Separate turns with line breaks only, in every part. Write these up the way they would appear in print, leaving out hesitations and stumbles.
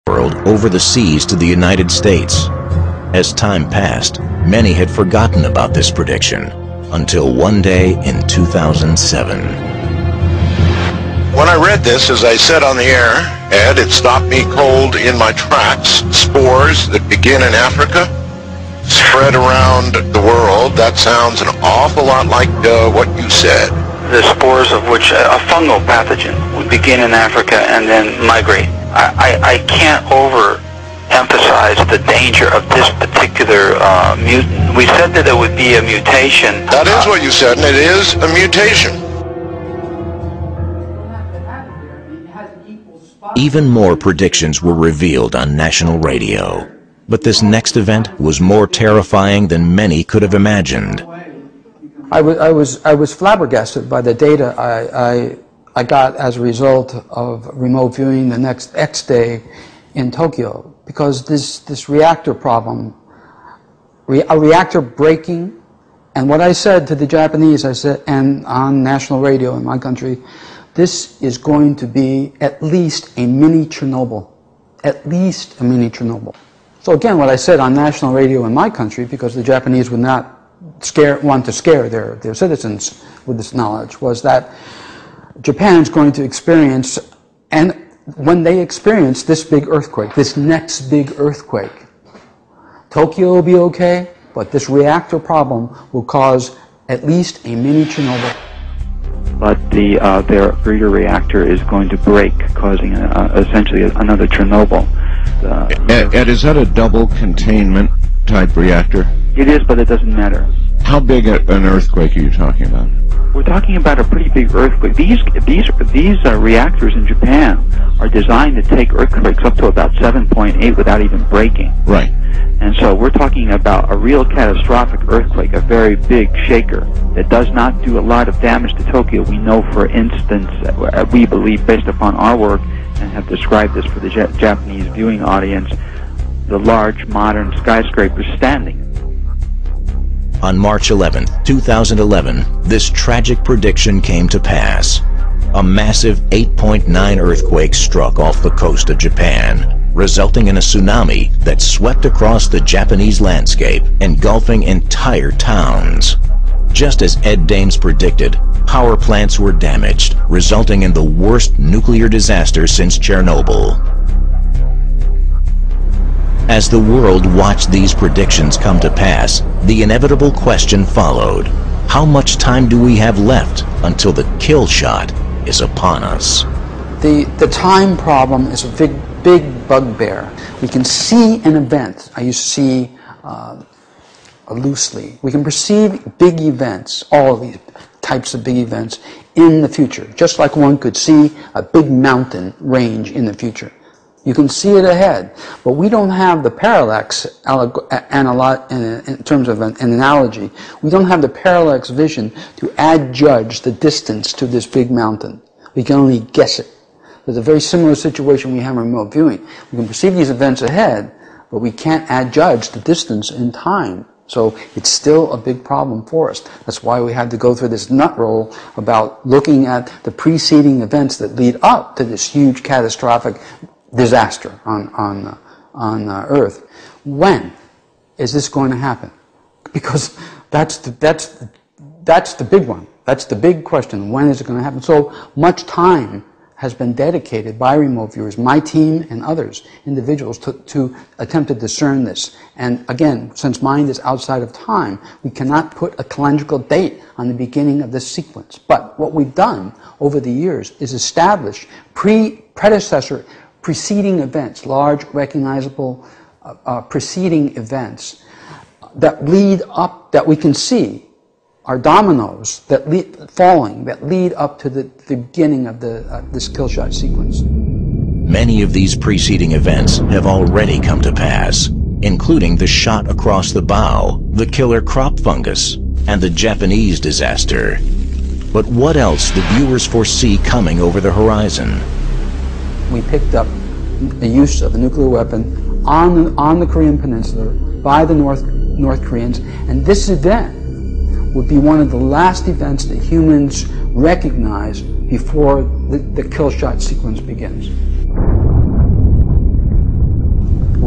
world over the seas to the United States. As time passed, many had forgotten about this prediction until one day in 2007.
When I read this, as I said on the air, Ed, it stopped me cold in my tracks. Spores that begin in Africa, spread around the world. That sounds an awful lot like what you said.
The spores of which a fungal pathogen would begin in Africa and then migrate. I can't overemphasize the danger of this particular mutant. We said that it would be a mutation.
That is what you said, and it is a mutation.
Even more predictions were revealed on national radio. But this next event was more terrifying than many could have imagined.
I was flabbergasted by the data I got as a result of remote viewing the next X day in Tokyo, because this reactor problem, a reactor breaking, and what I said to the Japanese, I said, and on national radio in my country, this is going to be at least a mini Chernobyl, at least a mini Chernobyl. So again, what I said on national radio in my country, because the Japanese would not want to scare their citizens with this knowledge, was that Japan is going to experience, and when they experience this big earthquake, this next big earthquake, Tokyo will be okay, but this reactor problem will cause at least a mini Chernobyl.
But their breeder reactor is going to break, causing essentially another Chernobyl.
Ed, is that a double containment type reactor?
It is, but it doesn't matter.
How big an earthquake are you talking about?
We're talking about a pretty big earthquake. These reactors in Japan are designed to take earthquakes up to about 7.8 without even breaking.
Right.
And so we're talking about a real catastrophic earthquake, a very big shaker that does not do a lot of damage to Tokyo. We know, for instance, we believe, based upon our work, and have described this for the Japanese viewing audience, the large modern skyscrapers standing.
On March 11, 2011, this tragic prediction came to pass. A massive 8.9 earthquake struck off the coast of Japan, resulting in a tsunami that swept across the Japanese landscape, engulfing entire towns. Just as Ed Dames predicted, power plants were damaged, resulting in the worst nuclear disaster since Chernobyl. As the world watched these predictions come to pass, the inevitable question followed: how much time do we have left until the kill shot is upon us?
The time problem is a big bugbear. We can see an event. I used to see loosely. We can perceive big events, all of these types of big events, in the future, just like one could see a big mountain range in the future. You can see it ahead, but we don't have the parallax, in terms of an analogy, we don't have the parallax vision to adjudge the distance to this big mountain. We can only guess it. There's a very similar situation we have in remote viewing. We can perceive these events ahead, but we can't adjudge the distance in time. So it's still a big problem for us. That's why we had to go through this nut roll about looking at the preceding events that lead up to this huge catastrophic disaster on Earth. When is this going to happen? Because that's the big one. That's the big question. When is it going to happen? So much time has been dedicated by remote viewers, my team and others, individuals, to attempt to discern this. And again, since mind is outside of time, we cannot put a calendrical date on the beginning of this sequence. But what we've done over the years is establish preceding events, large, recognizable preceding events that lead up, that we can see, are dominoes that lead up to the beginning of this kill shot sequence.
Many of these preceding events have already come to pass, including the shot across the bow, the killer crop fungus, and the Japanese disaster. But what else do viewers foresee coming over the horizon? We
picked up the use of a nuclear weapon on the Korean Peninsula by the North Koreans, and this event would be one of the last events that humans recognize before the kill shot sequence begins.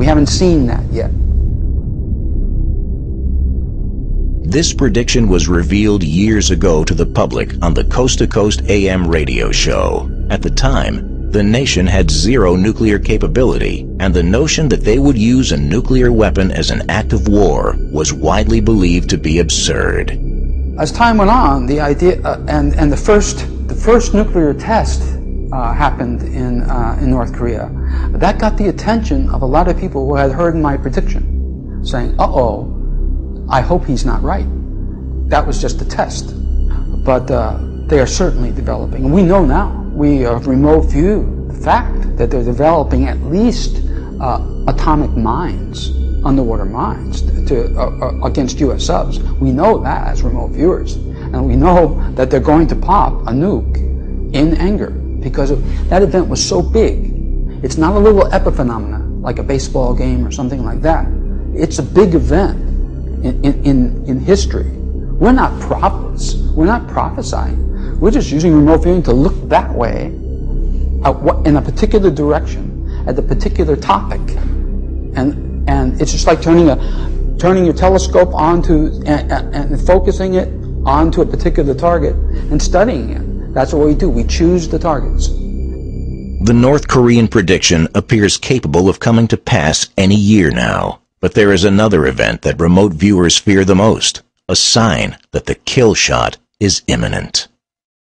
We haven't seen that yet.
This prediction was revealed years ago to the public on the Coast to Coast AM radio show. At the time, the nation had zero nuclear capability, and the notion that they would use a nuclear weapon as an act of war was widely believed to be absurd.
As time went on, the idea and the first nuclear test happened in North Korea. That got the attention of a lot of people who had heard my prediction, saying, "Uh-oh, I hope he's not right. That was just a test." But they are certainly developing. And we know now, we have remote viewed the fact that they're developing at least atomic mines, underwater mines, against U.S. subs. We know that as remote viewers. And we know that they're going to pop a nuke in anger because that event was so big. It's not a little epiphenomenon like a baseball game or something like that. It's a big event in history. We're not prophets. We're not prophesying. We're just using remote viewing to look that way in a particular direction at the particular topic, and it's just like turning your telescope onto and focusing it onto a particular target and studying it. That's what we do. We choose the targets.
The North Korean prediction appears capable of coming to pass any year now. But there is another event that remote viewers fear the most, a sign that the kill shot is imminent.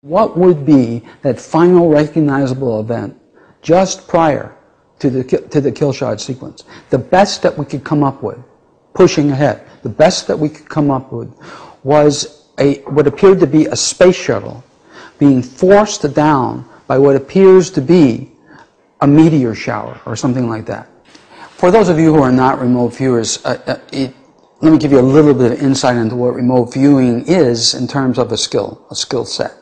What would be that final recognizable event just prior to the kill shot sequence? The best that we could come up with, pushing ahead, the best that we could come up with was what appeared to be a space shuttle being forced down by what appears to be a meteor shower or something like that. For those of you who are not remote viewers, let me give you a little bit of insight into what remote viewing is in terms of a skill set.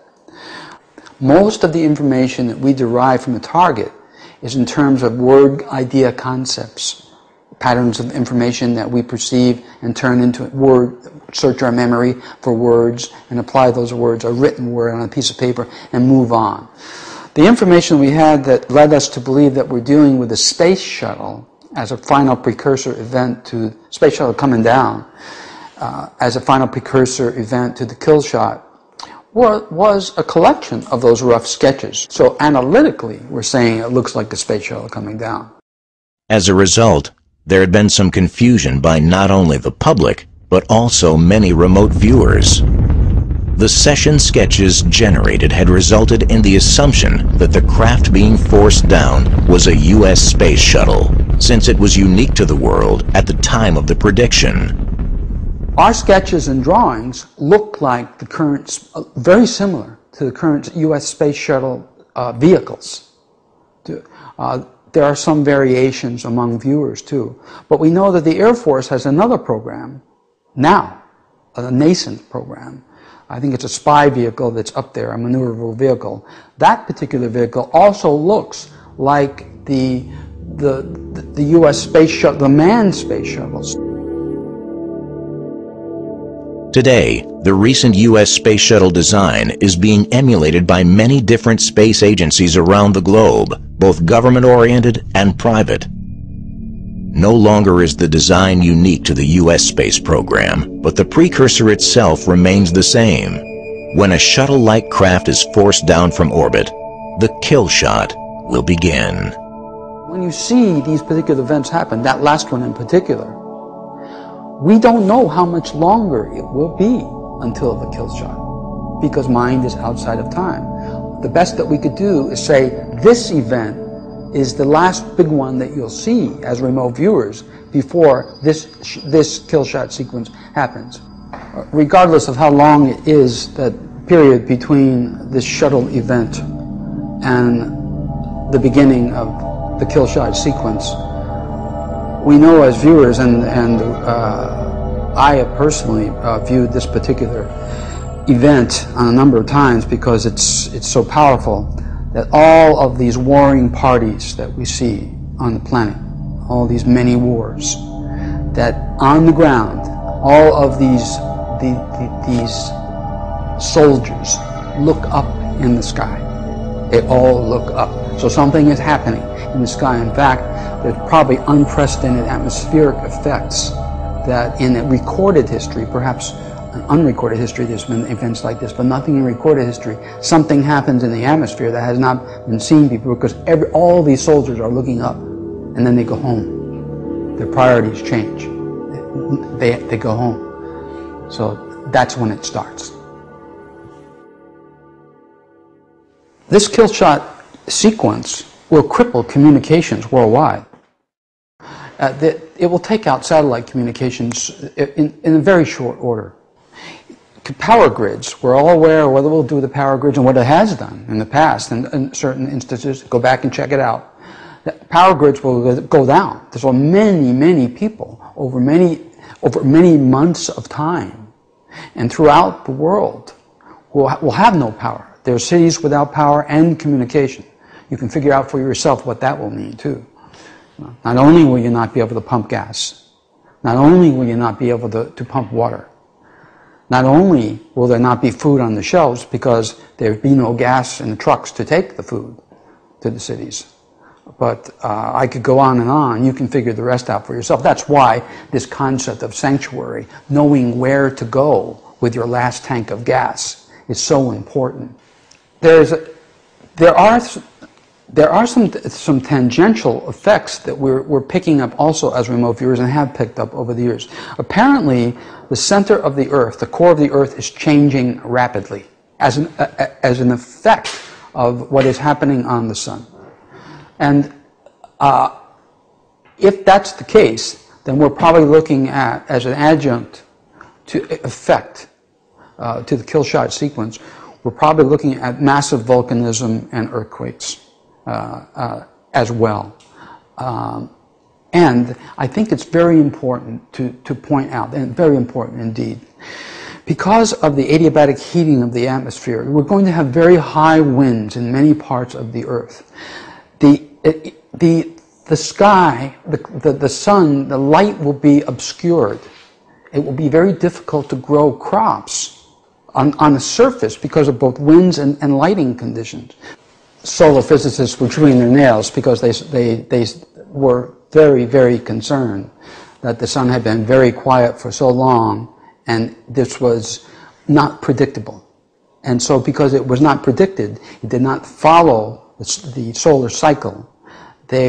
Most of the information that we derive from a target is in terms of word idea concepts, patterns of information that we perceive and turn into word, search our memory for words and apply those words, a written word on a piece of paper, and move on. The information we had that led us to believe that we're dealing with a space shuttle as a final precursor event to space shuttle coming down, as a final precursor event to the kill shot, was a collection of those rough sketches. So analytically, we're saying it looks like the space shuttle coming down.
As a result, there had been some confusion by not only the public, but also many remote viewers. The session sketches generated had resulted in the assumption that the craft being forced down was a U.S. space shuttle, since it was unique to the world at the time of the prediction.
Our sketches and drawings look like the current, very similar to the current U.S. space shuttle vehicles. There are some variations among viewers too, but we know that the Air Force has another program now, a nascent program. I think it's a spy vehicle that's up there, a maneuverable vehicle. That particular vehicle also looks like the U.S. space shuttle, the manned space shuttles.
Today, the recent U.S. space shuttle design is being emulated by many different space agencies around the globe, both government-oriented and private. No longer is the design unique to the U.S. space program, but the precursor itself remains the same. When a shuttle-like craft is forced down from orbit, the kill shot will begin.
When you see these particular events happen, that last one in particular, we don't know how much longer it will be until the kill shot, because mind is outside of time. The best that we could do is say this event is the last big one that you'll see as remote viewers before this kill shot sequence happens. Regardless of how long it is, that period between this shuttle event and the beginning of the kill shot sequence, we know as viewers, and I have personally viewed this particular event on a number of times because it's so powerful, that all of these warring parties that we see on the planet, all these many wars, that on the ground, all of these soldiers look up in the sky. They all look up. So something is happening in the sky. In fact, there's probably unprecedented atmospheric effects that in recorded history, perhaps an unrecorded history, there's been events like this, but nothing in recorded history. Something happens in the atmosphere that has not been seen before, because all these soldiers are looking up, and then they go home. Their priorities change. They go home. So that's when it starts. This KILLSHOT sequence will cripple communications worldwide. It will take out satellite communications in a very short order. Power grids, we're all aware of what it will do to power grids and what it has done in the past, and in certain instances, go back and check it out. Power grids will go down. There's many people over many months of time, and throughout the world will have no power. There are cities without power and communication. You can figure out for yourself what that will mean too. Not only will you not be able to pump gas, not only will you not be able to pump water, not only will there not be food on the shelves because there will be no gas in the trucks to take the food to the cities, but I could go on and on. You can figure the rest out for yourself. That's why this concept of sanctuary, knowing where to go with your last tank of gas, is so important. There are some tangential effects that we're picking up also as remote viewers and have picked up over the years. Apparently, the center of the Earth, the core of the Earth, is changing rapidly as an effect of what is happening on the sun. And if that's the case, then we're probably looking at, as an adjunct to effect to the KILLSHOT sequence, we're probably looking at massive volcanism and earthquakes as well. And I think it's very important to point out, and very important indeed, because of the adiabatic heating of the atmosphere, we're going to have very high winds in many parts of the Earth. The sky, the sun, the light will be obscured. It will be very difficult to grow crops on the surface because of both winds and lighting conditions. Solar physicists were chewing their nails because they were very concerned that the sun had been very quiet for so long, and this was not predictable. And so because it was not predicted, it did not follow the solar cycle, they